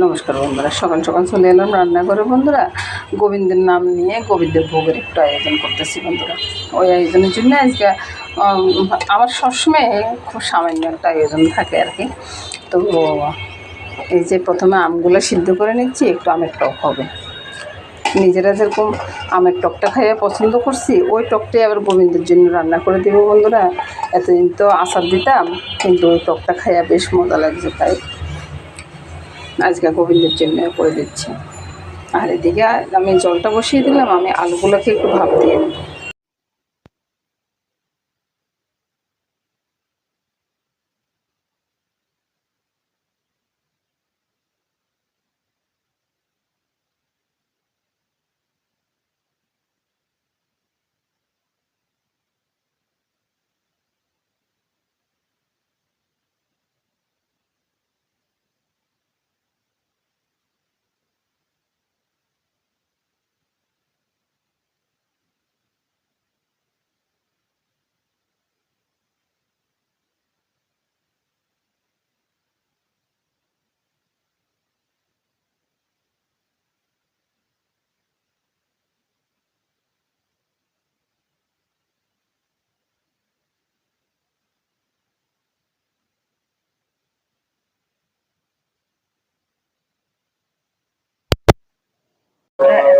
নমস্কার বন্ধুরা, সকাল সকাল চলে এলাম রান্নাঘরে। বন্ধুরা, গোবিন্দের নাম নিয়ে গোবিন্দের ভোগের একটু আয়োজন করতেছি বন্ধুরা। ওই আয়োজনের জন্য আজকে আমার সবসময় খুব সামান্য একটা আয়োজন থাকে আর কি। তো এই যে প্রথমে আমগুলো সিদ্ধ করে নিচ্ছি, একটু আমের টক হবে। নিজেরা যেরকম আমের টকটা খাইয়ে পছন্দ করছি, ওই টকটাই আবার গোবিন্দের জন্য রান্না করে দেবো বন্ধুরা। এতদিন তো আচার দিতাম, কিন্তু ওই টকটা খাইয়া বেশ মজা লাগছে, তাই আজকে গোবিন্দের জন্য করে দিচ্ছি। আর এদিকে আমি জলটা বসিয়ে দিলাম, আমি আলুগুলোকে একটু ভাপ দিয়ে নেব।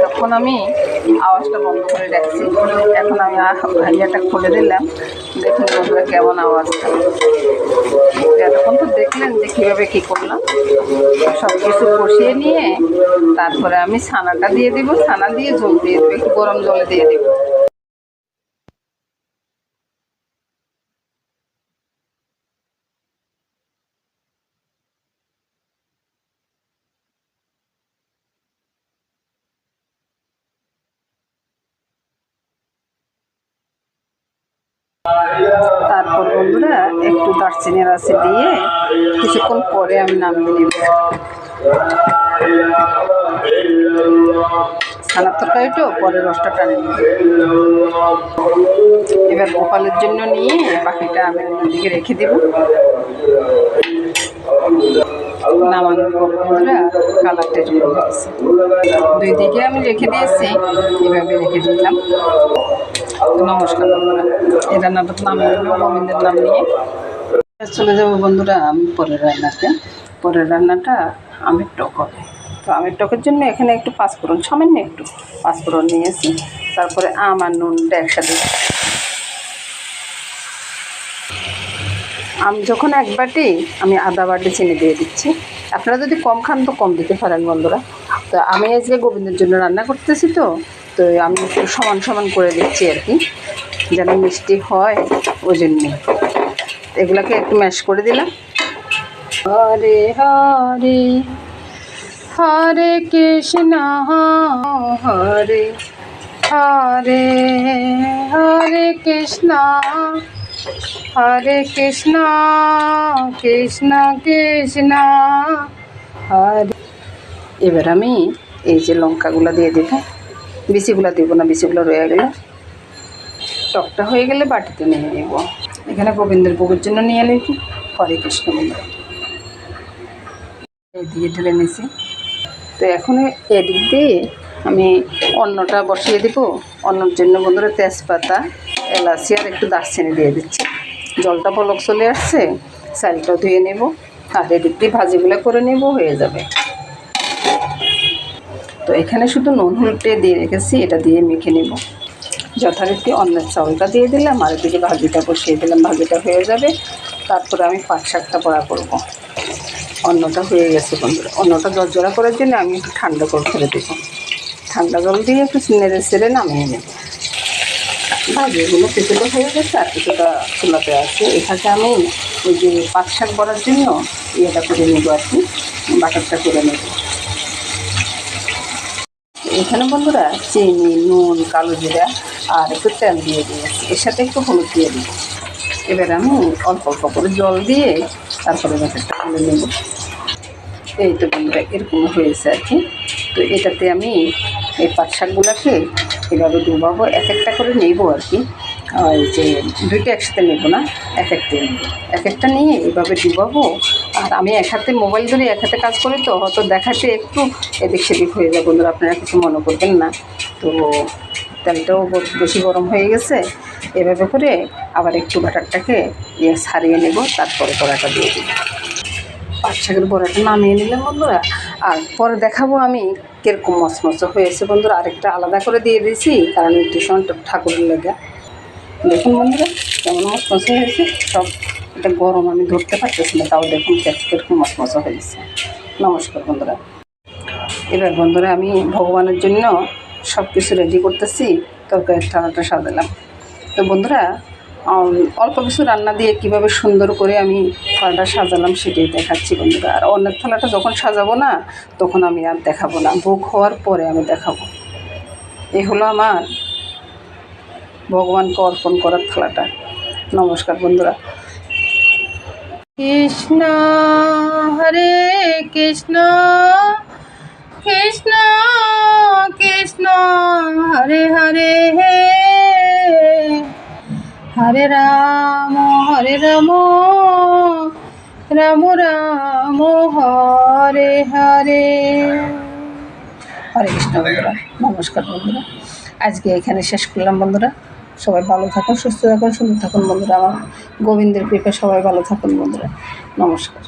তখন আমি আওয়াজটা বন্ধ করে রাখছি। এখন আমি ভাইয়াটা খুলে দিলাম, দেখুন বন্ধুরা কেমন আওয়াজটা। এতক্ষণ তো দেখলেন যে কীভাবে কী করলাম। সব কিছু কষিয়ে নিয়ে তারপরে আমি ছানাটা দিয়ে দিব, ছানা দিয়ে জল দিয়ে দেবো, একটু গরম জলে দিয়ে দেবো। তারপর বন্ধুরা একটু দারচিনি রাশি দিয়ে কিছুক্ষণ পরে আমি নামিয়ে নেব। ছানার তরকারিটাও পরে রসটা টানে নেব। এবার গোপালের জন্য নিয়ে বাকিটা আমি অন্যদিকে রেখে দেব। নামানোর পর বন্ধুরা কালারটা এরকম হয়েছে। দুই দিকে আমি রেখে দিয়েছি, এভাবে রেখে দিলাম। নমস্কার বন্ধুরা, এই রান্নাটা নামিয়ে নেব গোবিন্দের নাম নিয়ে। চলে যাবো বন্ধুরা আমি পরের রান্নাতে। পরের রান্নাটা আমের টক হবে। তো আমের টকের জন্য এখানে একটু পাঁচফোড়ন, সামান্য একটু পাঁচফোড়ন নিয়েছি। তারপরে আম আর নুনটা একসাথে। আম যখন এক বাটি, আমি আধা বাটি চিনি দিয়ে দিচ্ছি। আপনারা যদি কম খান তো কম দিতে পারেন বন্ধুরা। তো আমি আজকে গোবিন্দের জন্য রান্না করতেছি, তো তো আমি একটু সমান সমান করে দিচ্ছি আর কি, যেন মিষ্টি হয় ওই জন্যে। এগুলাকে একটু ম্যাশ করে দিলাম। হরে হরে হরে কৃষ্ণ হরে হরে হরে কৃষ্ণ হরে কৃষ্ণ কৃষ্ণ কৃষ্ণ হরে। এবার আমি এই যে লঙ্কাগুলো দিয়ে দেবো, বিচিগুলো দেবো না, বিচিগুলো রয়ে গেলে। টকটা হয়ে গেলে বাটিতে নিয়ে নেব। এখানে গোবিন্দের ভোগের জন্য নিয়ে নিই হরে কৃষ্ণ বন্ধুরা, এই দিয়ে ঢেলে নিয়েছি। তো এখন এদিক দিয়ে আমি অন্নটা বসিয়ে দেবো। অন্নর জন্য বন্ধুরা তেজপাতা, এলাচি আর একটু দারচিনি দিয়ে দিচ্ছি। জলটা পলক চলে আসছে, চালটাও ধুয়ে নেব। আর এদিক দিয়ে ভাজিগুলো করে নেব, হয়ে যাবে। তো এখানে শুধু নুন হলুদটা দিয়ে রেখেছি, এটা দিয়ে মেখে নেব। যথারীতি অন্নের চাউলটা দিয়ে দিলাম, আর এদিকে ভাজিটা বসিয়ে দিলাম, ভাজিটা হয়ে যাবে। তারপরে আমি পাট শাকটা পড়া করবো। অন্নটা হয়ে গেছে বন্ধুরা। অন্নটা জর্জরা করার জন্য আমি একটু ঠান্ডা করে ফেলে দেবো। ঠান্ডা জল দিয়ে একটু নেড়ে চেড়ে নামিয়ে নেব। ভাজিগুলো কিছুটা হয়ে গেছে, আর কিছুটা চুলাতে আছে। এখানে আমি ওই যে পাট শাক করার জন্য ইয়েটা করে নেব আর কি, বাটারটা করে নেব। এখানে বন্ধুরা চিনি, নুন, কালো জিরা আর একটু তেল দিয়ে দিয়েছি, এর সাথে একটু হলুদ দিয়ে দিই। এবার আমি অল্প অল্প করে জল দিয়ে তারপরে ব্যাটারটা করে নেব। এই তো বন্ধুরা এরকম হয়েছে আর কি। তো এটাতে আমি এই পাট শাকগুলোকে এভাবে ডুবাবো, এক একটা করে নেব আর কি। ওই যে দুইটা একসাথে নেব না, এক একটা নেব, এক একটা নিয়ে এভাবে ডুবাবো। আর আমি এক হাতে মোবাইল ধরে এক হাতে কাজ করি, তো হয়তো দেখাতে একটু এদিক সেদিক হয়ে যায় বন্ধুরা, আপনারা কিছু মনে করবেন না। তো তেলটাও বেশি গরম হয়ে গেছে, এভাবে করে আবার একটু বাটারটাকে ছাড়িয়ে নেব, তারপরে কড়াটা দিয়ে দেবো। পাট শাকের বড়াটা নামিয়ে নিলাম বন্ধুরা। আর পরে দেখাবো আমি কীরকম মচমচে হয়েছে বন্ধুরা। আরেকটা আলাদা করে দিয়ে দিয়েছি, কারণ টিউশন ঠাকুরের লেগে। দেখুন বন্ধুরা কেমন মচমচে হয়েছে সব। এটা গরম, আমি ধরতে পারতেছি না, তাও দেখুন কীরকম মচমচে হয়েছে। নমস্কার বন্ধুরা। এবার বন্ধুরা আমি ভগবানের জন্য সব কিছু রেডি করতেছি, তরকারির থালাটা সাজালাম। তো বন্ধুরা অল্প কিছু রান্না দিয়ে কিভাবে সুন্দর করে আমি থালাটা সাজালাম সেটাই দেখাচ্ছি বন্ধুরা। আর অন্যের থালাটা যখন সাজাবো না, তখন আমি আর দেখাবো না, ভোগ হওয়ার পরে আমি দেখাবো। এই হলো আমার ভগবানকে অর্পণ করার থালাটা। নমস্কার বন্ধুরা। কৃষ্ণ হরে কৃষ্ণ, কৃষ্ণ কৃষ্ণ হরে হরে, হরে রাম রাম রাম হরে হরে। হরে কৃষ্ণ বন্ধুরা। নমস্কার বন্ধুরা, আজকে এখানে শেষ করলাম বন্ধুরা। সবাই ভালো থাকুন, সুস্থ থাকুন, সুন্দর থাকুন বন্ধুরা। আমার গোবিন্দের কৃপায় সবাই ভালো থাকুন বন্ধুরা। নমস্কার।